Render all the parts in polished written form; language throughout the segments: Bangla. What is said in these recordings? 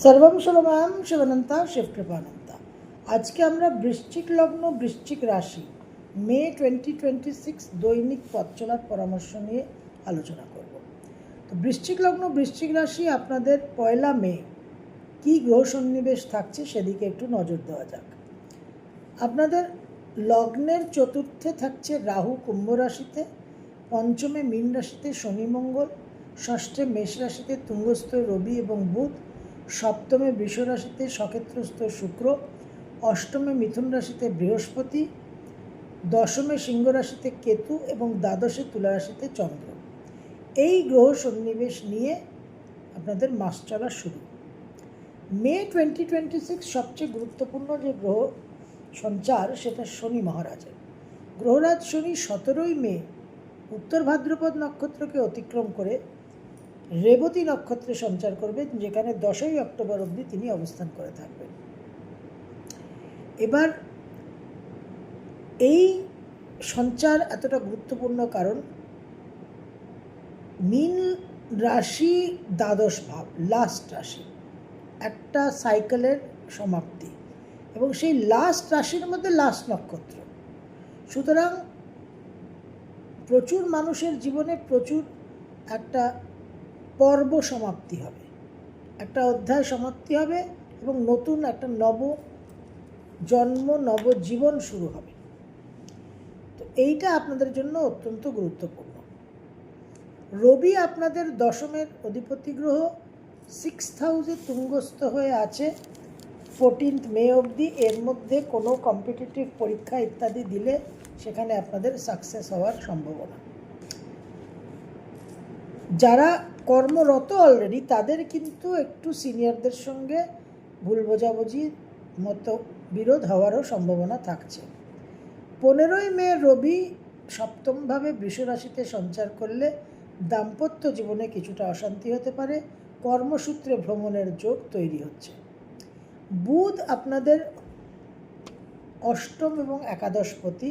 सर्वम शुभमयम शिवनंता शिवकृपानंता। आज के আমরা বৃশ্চিক লগ্ন বৃশ্চিক রাশি মে 2026 দৈনিক পথ চলার পরামর্শ নিয়ে আলোচনা করব। তো বৃশ্চিক লগ্ন বৃশ্চিক রাশি আপনাদের পয়লা মে কি গ্রহ সন্নিবেশ থাকছে সেদিকে একটু নজর দেওয়া যাক। আপনাদের লগ্নের চতুর্থে থাকছে রাহু কুম্ভ রাশিতে, পঞ্চমে মীন রাশিতে শনি মঙ্গল, ষষ্ঠে মেষ রাশিতে তুঙ্গস্থ রবি এবং বুধ, সপ্তমে বৃষ রাশিতে সক্ষেত্রস্থ শুক্র, অষ্টমে মিথুন রাশিতে বৃহস্পতি, দশমে সিংহ রাশিতে কেতু এবং দ্বাদশে তুলা রাশিতে চন্দ্র। এই গ্রহ সন্নিবেশ নিয়ে আপনাদের মাস চলা শুরু। মে 2026 সবচেয়ে গুরুত্বপূর্ণ যে গ্রহ সঞ্চার সেটা শনি মহারাজের। গ্রহরাজ শনি 17ই মে উত্তর ভাদ্রপদ নক্ষত্রকে অতিক্রম করে রেবতী নক্ষত্রে সঞ্চার করবেন, যেখানে 10ই অক্টোবর অবধি তিনি অবস্থান করে থাকবেন। এবার এই সঞ্চার এতটা গুরুত্বপূর্ণ কারণ মীন রাশি দ্বাদশ ভাব, লাস্ট রাশি, একটা সাইকেলের সমাপ্তি এবং সেই লাস্ট রাশির মধ্যে লাস্ট নক্ষত্র। সুতরাং প্রচুর মানুষের জীবনে প্রচুর একটা পর্ব সমাপ্তি হবে, একটা অধ্যায় সমাপ্তি হবে এবং নতুন একটা নব জন্ম নবজীবন শুরু হবে। তো এইটা আপনাদের জন্য অত্যন্ত গুরুত্বপূর্ণ। রবি আপনাদের দশমের অধিপতি গ্রহ, 6th হাউসে তুঙ্গস্থ হয়ে আছে 14th মে অবধি। এর মধ্যে কোনো কম্পিটিটিভ পরীক্ষা ইত্যাদি দিলে সেখানে আপনাদের সাকসেস হওয়ার সম্ভাবনা। যারা কর্মরত অলরেডি তাদের কিন্তু একটু সিনিয়রদের সঙ্গে ভুল বোঝাবুঝি মতবিরোধ হওয়ারও সম্ভাবনা থাকছে। 15ই মে রবি সপ্তমভাবে বৃষ রাশিতে সঞ্চার করলে দাম্পত্য জীবনে কিছুটা অশান্তি হতে পারে, কর্মসূত্রে ভ্রমণের যোগ তৈরি হচ্ছে। বুধ আপনাদের অষ্টম এবং একাদশপতি,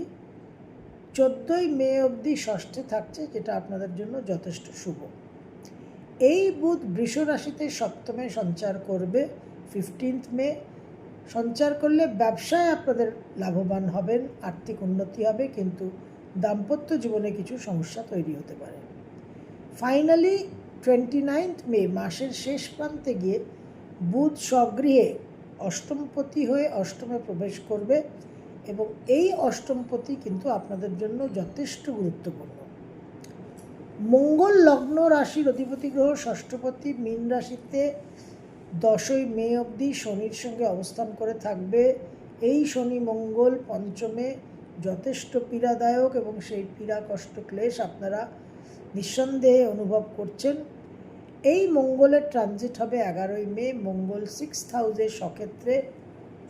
14ই মে অবধি ষষ্ঠে থাকছে, যেটা আপনাদের জন্য যথেষ্ট শুভ। এই বুধ বৃষ রাশিতে সপ্তমে সঞ্চার করবে 15th মে। সঞ্চার করলে ব্যবসায় আপনাদের লাভবান হবেন, আর্থিক উন্নতি হবে, কিন্তু দাম্পত্য জীবনে কিছু সমস্যা তৈরি হতে পারে। ফাইনালি 29th মে মাসের শেষ প্রান্তে গিয়ে বুধ স্বগৃহে অষ্টমপতি হয়ে অষ্টমে প্রবেশ করবে এবং এই অষ্টমপতি কিন্তু আপনাদের জন্য যথেষ্ট গুরুত্বপূর্ণ। মঙ্গল লগ্ন রাশির অধিপতি গ্রহ ষষ্ঠপতি মীন রাশিতে 10ই মে অবধি শনির সঙ্গে অবস্থান করে থাকবে। এই শনি মঙ্গল পঞ্চমে যথেষ্ট পীড়াদায়ক এবং সেই পীড়া কষ্ট ক্লেশ আপনারা নিঃসন্দেহে অনুভব করছেন। এই মঙ্গলের ট্রানজিট হবে 11ই মে। মঙ্গল 6th হাউসে সক্ষেত্রে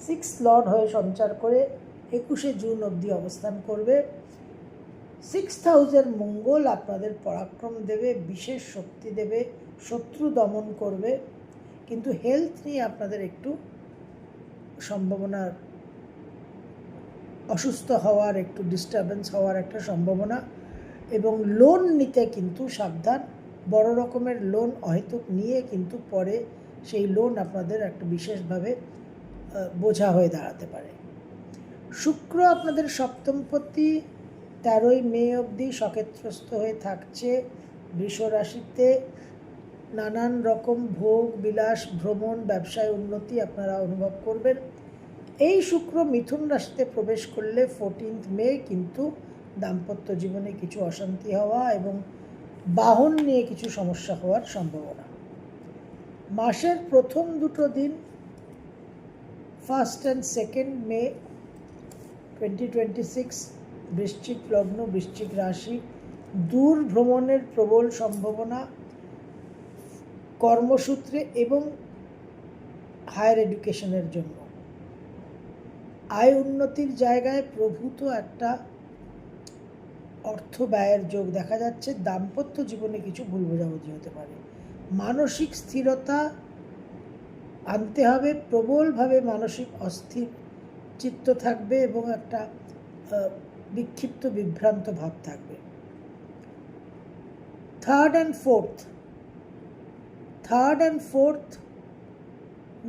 6th লর্ড হয়ে সঞ্চার করে 21শে জুন অবধি অবস্থান করবে। 6th হাউসের মঙ্গল আপনাদের পরাক্রম দেবে, বিশেষ শক্তি দেবে, শত্রু দমন করবে, কিন্তু হেলথ নিয়ে আপনাদের একটু সম্ভাবনা, অসুস্থ হওয়ার, একটু ডিস্টারবেন্স হওয়ার একটা সম্ভাবনা। এবং লোন নিতে কিন্তু সাবধান, বড় রকমের লোন অহেতুক নিয়ে কিন্তু পরে সেই লোন আপনাদের একটা বিশেষভাবে বোঝা হয়ে দাঁড়াতে পারে। শুক্র আপনাদের সপ্তমপতি 13ই মে অবধি সক্ষেত্রস্থ হয়ে থাকছে বৃষ রাশিতে। নানান রকম ভোগ বিলাস, ভ্রমণ, ব্যবসায় উন্নতি আপনারা অনুভব করবেন। এই শুক্র মিথুন রাশিতে প্রবেশ করলে 14th মে কিন্তু দাম্পত্য জীবনে কিছু অশান্তি হওয়া এবং বাহন নিয়ে কিছু সমস্যা হওয়ার সম্ভাবনা। মাসের প্রথম দুটো দিন 1st and 2nd মে 2026 বৃশ্চিক লগ্ন বৃশ্চিক রাশি, দূর ভ্রমণের প্রবল সম্ভাবনা কর্মসূত্রে এবং হায়ার এডুকেশনের জন্য। আয় উন্নতির জায়গায় প্রভূত একটা অর্থ ব্যয়ের যোগ দেখা যাচ্ছে। দাম্পত্য জীবনে কিছু ভুল বোঝাবুঝি হতে পারে। মানসিক স্থিরতা আনতে হবে, প্রবলভাবে মানসিক অস্থির চিত্ত থাকবে এবং একটা বিক্ষিপ্ত বিভ্রান্ত ভাব থাকবে। 3rd and 4th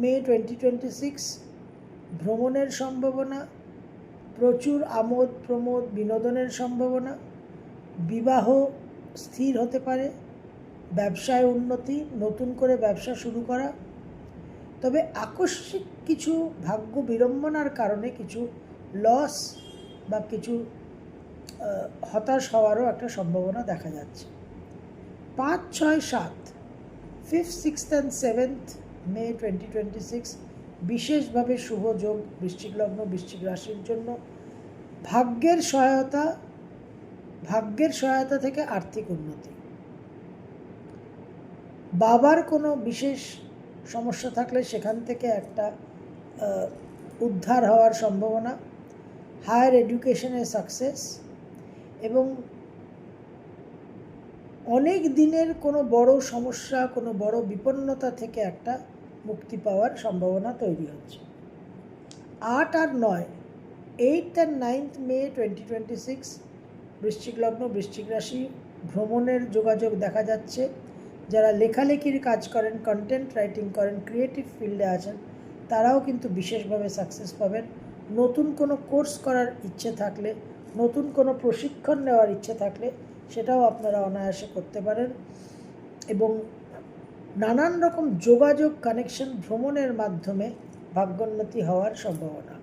মে 2026 ভ্রমণের সম্ভাবনা, প্রচুর আমোদ প্রমোদ বিনোদনের সম্ভাবনা, বিবাহ স্থির হতে পারে, ব্যবসায় উন্নতি, নতুন করে ব্যবসা শুরু করা। তবে আকস্মিক কিছু ভাগ্য বিড়ম্বনার কারণে কিছু লস বা কিছু হতাশ হওয়ারও একটা সম্ভাবনা দেখা যাচ্ছে। 5, 6, 7 5th, 6th অ্যান্ড 7th মে 2026 বিশেষভাবে শুভ যোগ বৃশ্চিক লগ্ন বৃশ্চিক রাশির জন্য। ভাগ্যের সহায়তা থেকে আর্থিক উন্নতি, বাবার কোনো বিশেষ সমস্যা থাকলে সেখান থেকে একটা উদ্ধার হওয়ার সম্ভাবনা, হায়ার এডুকেশনে সাকসেস এবং অনেক দিনের কোনো বড় সমস্যা, কোনো বড় বিপন্নতা থেকে একটা মুক্তি পাওয়ার সম্ভাবনা তৈরি হচ্ছে। 8 আর 9 8th and 9th মে 2026 বৃশ্চিক লগ্ন বৃশ্চিক রাশি ভ্রমণের যোগাযোগ দেখা যাচ্ছে। যারা লেখালেখির কাজ করেন, কন্টেন্ট রাইটিং করেন, ক্রিয়েটিভ ফিল্ডে আছেন, তারাও কিন্তু বিশেষভাবে সাকসেস পাবেন। নতুন কোনো কোর্স করার ইচ্ছে থাকলে, নতুন কোনো প্রশিক্ষণ নেওয়ার ইচ্ছে থাকলে সেটাও আপনারা অনায়াসে করতে পারেন এবং নানান রকম যোগাযোগ কানেকশন ভ্রমণের মাধ্যমে ভাগ্যোন্নতি হওয়ার সম্ভাবনা।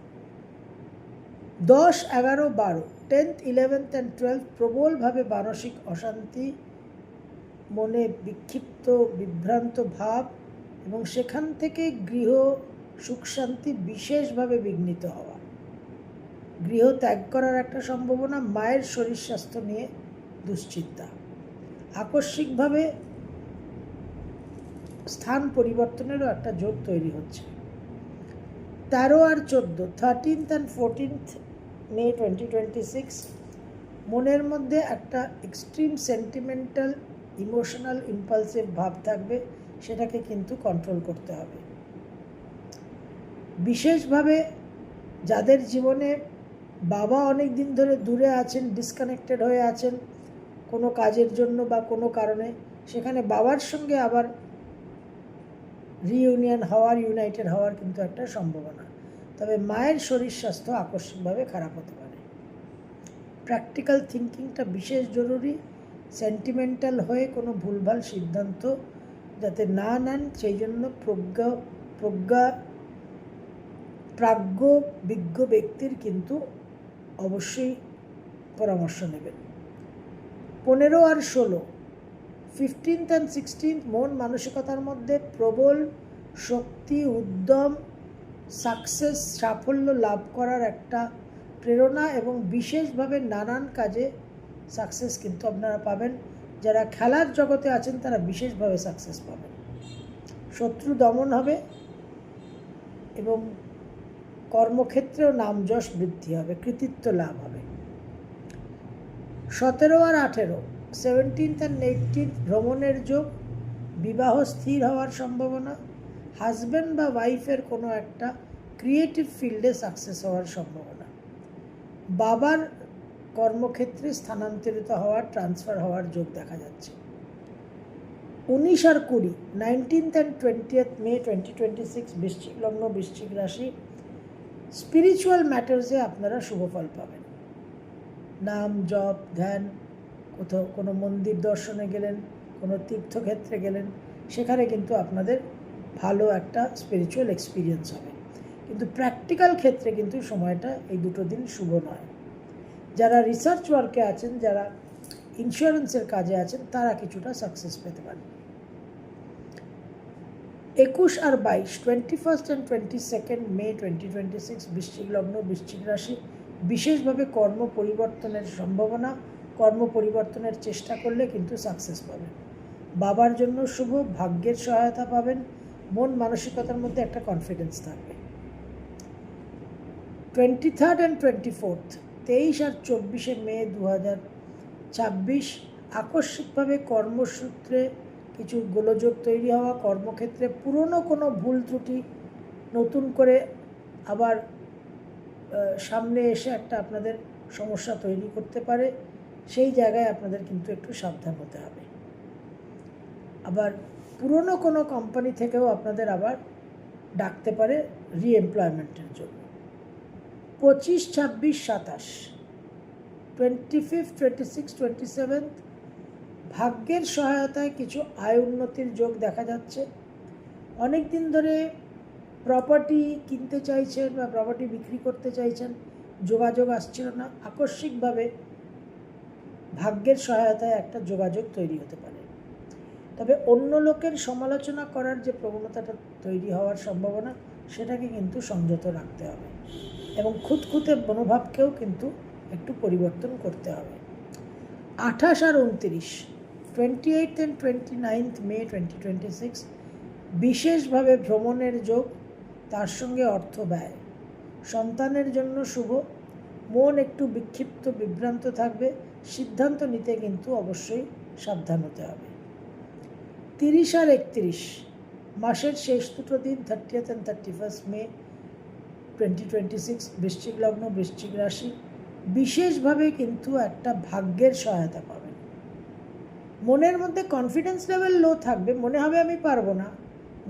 10, 11, 12 10th, 11th and 12th প্রবলভাবে মানসিক অশান্তি, মনে বিক্ষিপ্ত বিভ্রান্ত ভাব এবং সেখান থেকে গৃহ সুখ শান্তি বিশেষভাবে বিঘ্নিত হওয়া, গৃহ ত্যাগ করার একটা সম্ভাবনা, মায়ের শরীর স্বাস্থ্য নিয়ে দুশ্চিন্তা, আকস্মিকভাবে স্থান পরিবর্তনেরও একটা যোগ তৈরি হচ্ছে। 13 আর 14 13th and 14th মে 2026 মনের মধ্যে একটা এক্সট্রিম সেন্টিমেন্টাল ইমোশনাল ইম্পালসিভ ভাব থাকবে, সেটাকে কিন্তু কন্ট্রোল করতে হবে। বিশেষভাবে যাদের জীবনে বাবা অনেক দিন ধরে দূরে আছেন, ডিসকানেক্টেড হয়ে আছেন কোনো কাজের জন্য বা কোনো কারণে, সেখানে বাবার সঙ্গে আবার রিইউনিয়ন হওয়ার, ইউনাইটেড হওয়ার কিন্তু একটা সম্ভাবনা। তবে মায়ের শরীর স্বাস্থ্য আকস্মিকভাবে খারাপ হতে পারে। প্র্যাকটিক্যাল থিঙ্কিংটা বিশেষ জরুরি। সেন্টিমেন্টাল হয়ে কোনো ভুলভাল সিদ্ধান্ত যাতে না নেন, সেই জন্য প্রাজ্ঞ ব্যক্তির কিন্তু অবশ্যই পরামর্শ নেবেন। 15 আর 16 15th and 16th মন মানসিকতার মধ্যে প্রবল শক্তি, উদ্যম, সাকসেস, সাফল্য লাভ করার একটা প্রেরণা এবং বিশেষভাবে নানান কাজে সাকসেস কিন্তু আপনারা পাবেন। যারা খেলার জগতে আছেন তারা বিশেষভাবে সাকসেস পাবেন, শত্রু দমন হবে এবং কর্মক্ষেত্রেও নাম যশ বৃদ্ধি হবে, কৃতিত্ব লাভ হবে। 17 আর 18 17th and 18th ভ্রমণের যোগ, বিবাহ স্থির হওয়ার সম্ভাবনা, হাজব্যান্ড বা ওয়াইফের কোনো একটা ক্রিয়েটিভ ফিল্ডে সাকসেস হওয়ার সম্ভাবনা, বাবার কর্মক্ষেত্রে স্থানান্তরিত হওয়ার, ট্রান্সফার হওয়ার যোগ দেখা যাচ্ছে। 19 আর 20 19th and 20th মে 2026 বৃশ্চিক লগ্ন বৃশ্চিক রাশি স্পিরিচুয়াল ম্যাটার্সে আপনারা শুভফল পাবেন। নাম জপ ধ্যান, কোথাও কোনো মন্দির দর্শনে গেলেন, কোনো তীর্থক্ষেত্রে গেলেন, সেখানে কিন্তু আপনাদের ভালো একটা স্পিরিচুয়াল এক্সপিরিয়েন্স হবে। কিন্তু প্র্যাকটিক্যাল ক্ষেত্রে কিন্তু সময়টা এই দুটো দিন শুভ নয়। যারা রিসার্চ ওয়ার্কে আছেন, যারা ইন্স্যুরেন্সের কাজে আছেন, তারা কিছুটা সাকসেস পেতে পারেন। 21 আর 22 21st and 22nd মে 2026 বৃশ্চিক লগ্ন বৃশ্চিক রাশি বিশেষভাবে কর্ম পরিবর্তনের সম্ভাবনা, কর্ম পরিবর্তনের চেষ্টা করলে কিন্তু সাকসেস পাবেন। বাবার জন্য শুভ, ভাগ্যের সহায়তা পাবেন, মন মানসিকতার মধ্যে একটা কনফিডেন্স থাকবে। 23rd and 24th 23 আর 24 মে 2026 আকস্মিকভাবে কর্মসূত্রে কিছু গোলযোগ তৈরি হওয়া, কর্মক্ষেত্রে পুরনো কোনো ভুল ত্রুটি নতুন করে আবার সামনে এসে একটা আপনাদের সমস্যা তৈরি করতে পারে, সেই জায়গায় আপনাদের কিন্তু একটু সাবধান হতে হবে। আবার পুরনো কোনো কোম্পানি থেকেও আপনাদের আবার ডাকতে পারে রিএমপ্লয়মেন্টের জন্য। 25, 26, 27, 25, 26, 27 ভাগ্যের সহায়তায় কিছু আয় উন্নতির যোগ দেখা যাচ্ছে। অনেক দিন ধরে প্রপার্টি কিনতে চাইছেন বা প্রপার্টি বিক্রি করতে চাইছেন, যোগাযোগ আসছিল না, আকস্মিকভাবে ভাগ্যের সহায়তায় একটা যোগাযোগ তৈরি হতে পারে। তবে অন্য লোকের সমালোচনা করার যে প্রবণতাটা তৈরি হওয়ার সম্ভাবনা, সেটাকে কিন্তু সংযত রাখতে হবে এবং খুঁতখুঁতে মনোভাবকেও কিন্তু একটু পরিবর্তন করতে হবে। 28 আর 29, 28 and 29 মে 2026 বিশেষভাবে ভ্রমণের যোগ, তার সঙ্গে অর্থ ব্যয়। সন্তানের জন্য শুভ। মন একটু বিক্ষিপ্ত বিভ্রান্ত থাকবে, সিদ্ধান্ত নিতে কিন্তু অবশ্যই সাবধান হতে হবে। 30 আর 31 মাসের শেষ দুটো দিন, 30th and 31st মে 2026 বৃশ্চিক লগ্ন, বৃশ্চিক রাশি, বিশেষভাবে কিন্তু একটা ভাগ্যের সহায়তা পাবেন। মনের মধ্যে কনফিডেন্স লেভেল লো থাকবে, মনে হবে আমি পারবো না,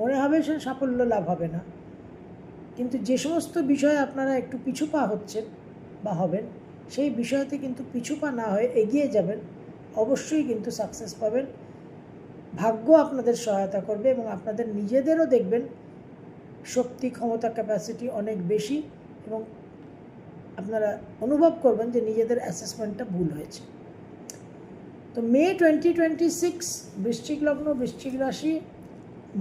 মনে হবে সে সাফল্য লাভ হবে না, কিন্তু যে সমস্ত বিষয়ে আপনারা একটু পিছুপা হচ্ছেন বা হবেন, সেই বিষয়তে কিন্তু পিছুপা না হয়ে এগিয়ে যাবেন, অবশ্যই কিন্তু সাকসেস পাবেন। ভাগ্য আপনাদের সহায়তা করবে এবং আপনাদের নিজেদেরও দেখবেন শক্তি, ক্ষমতা, ক্যাপাসিটি অনেক বেশি এবং আপনারা অনুভব করবেন যে নিজেদের অ্যাসেসমেন্টটা ভুল হয়েছে। তো মে 2026 বৃশ্চিক লগ্ন, বৃশ্চিক রাশি,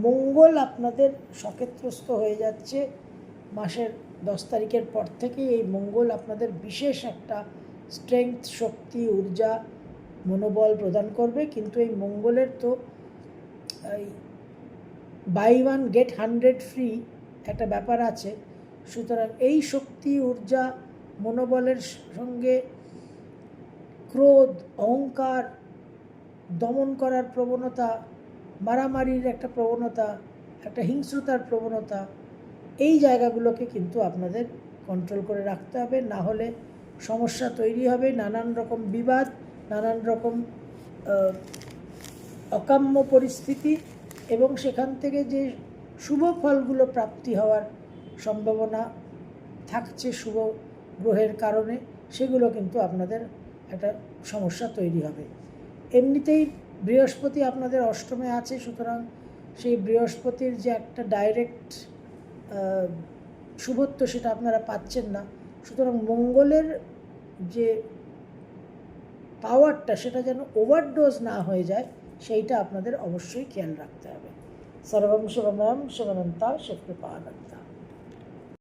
মঙ্গল আপনাদের সক্ষেত্রস্থ হয়ে যাচ্ছে। মাসের 10 তারিখের পর থেকে এই মঙ্গল আপনাদের বিশেষ একটা স্ট্রেংথ, শক্তি, ঊর্জা, মনোবল প্রদান করবে। কিন্তু এই মঙ্গলের তো এই বাই 1 get 100 ফ্রি একটা ব্যাপার আছে। সুতরাং এই শক্তি, ঊর্জা, মনোবলের সঙ্গে ক্রোধ, অহংকার, দমন করার প্রবণতা, মারামারির একটা প্রবণতা, একটা হিংস্রতার প্রবণতা, এই জায়গাগুলোকে কিন্তু আপনাদের কন্ট্রোল করে রাখতে হবে, না হলে সমস্যা তৈরি হবে। নানান রকম বিবাদ, নানান রকম অকাম্য পরিস্থিতি এবং সেখান থেকে যে শুভ ফলগুলো প্রাপ্তি হওয়ার সম্ভাবনা থাকছে শুভ গ্রহের কারণে, সেগুলো কিন্তু আপনাদের একটা সমস্যা তৈরি হবে। এমনিতেই বৃহস্পতি আপনাদের অষ্টমে আছে, সুতরাং সেই বৃহস্পতির যে একটা ডাইরেক্ট শুভত্ব সেটা আপনারা পাচ্ছেন না। সুতরাং মঙ্গলের যে পাওয়ারটা সেটা যেন ওভারডোজ না হয়ে যায়, সেইটা আপনাদের অবশ্যই খেয়াল রাখতে হবে। সর্বম শুভময়ম, শুভনন্তা, শিবকৃপানন্তা।